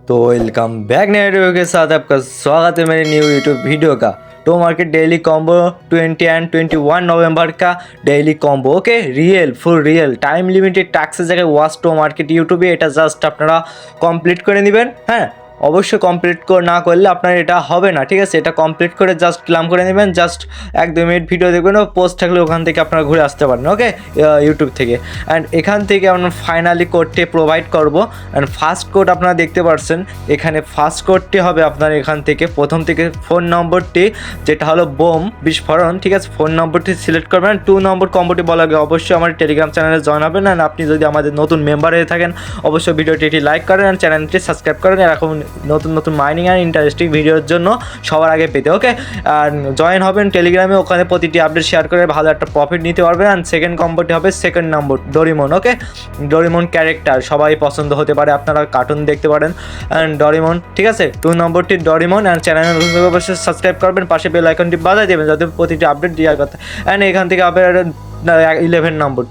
तो welcome back नए video के साथ आपका स्वागत है मेरे न्यू यूट्यूब वीडियो का। तो मार्केट डेली कॉम्बो 20 एंड 21 नवंबर का daily combo okay real full real time limited taxes जगह ওয়াচ টো মার্কেট ইউটিউবে এটা জাস্ট আপনারা কমপ্লিট করে নেবেন। হ্যাঁ অবশ্যই কমপ্লিট না করলে আপনার এটা হবে না, ঠিক আছে। এটা কমপ্লিট করে জাস্ট ক্লাম করে নেবেন, জাস্ট 1-2 মিনিট ভিডিও দেখবেন ও পোস্ট থাকলে ওখান থেকে আপনারা ঘুরে আসতে পারেন ওকে ইউটিউব থেকে। অ্যান্ড এখান থেকে আমরা ফাইনালি কোডটি প্রোভাইড করবো। অ্যান্ড ফার্স্ট কোড আপনারা দেখতে পাচ্ছেন এখানে ফার্স্ট কোডটি হবে আপনার এখান থেকে প্রথম থেকে ফোন নম্বরটি যেটা হলো বোম বিস্ফোরণ, ঠিক আছে। ফোন নম্বরটি সিলেক্ট করবেন। 2 নম্বর কম্বোটি বলা আগে অবশ্যই আমার টেলিগ্রাম চ্যানেলে জয়েন হবেন। অ্যান্ড আপনি যদি আমাদের নতুন মেম্বার হয়ে থাকেন অবশ্যই ভিডিওটি লাইক করেন অ্যান্ড চ্যানেলটি সাবস্ক্রাইব করেন এরকম নতুন নতুন মাইনিং আর ইন্টারেস্টিং ভিডিওর জন্য সবার আগে পেতে ওকে। আর জয়েন হবেন টেলিগ্রামে, ওখানে প্রতিটি আপডেট শেয়ার করে ভালো একটা প্রফিট নিতে পারবেন। অ্যান্ড সেকেন্ড কম্বোটি হবে সেকেন্ড নম্বর ডোরিমন ওকে। ডোরিমন ক্যারেক্টার সবাই পছন্দ হতে পারে, আপনারা কার্টুন দেখতে পারেন। অ্যান্ড ডোরিমন, ঠিক আছে। 2 নম্বরটি ডোরিমন। অ্যান্ড চ্যানেল অবশ্যই সাবস্ক্রাইব করবেন, পাশে বেল আইকনটি বাজায় দেবেন যাতে প্রতিটি আপডেট দেওয়ার কথা। অ্যান্ড এখান থেকে আপনার 11 নম্বর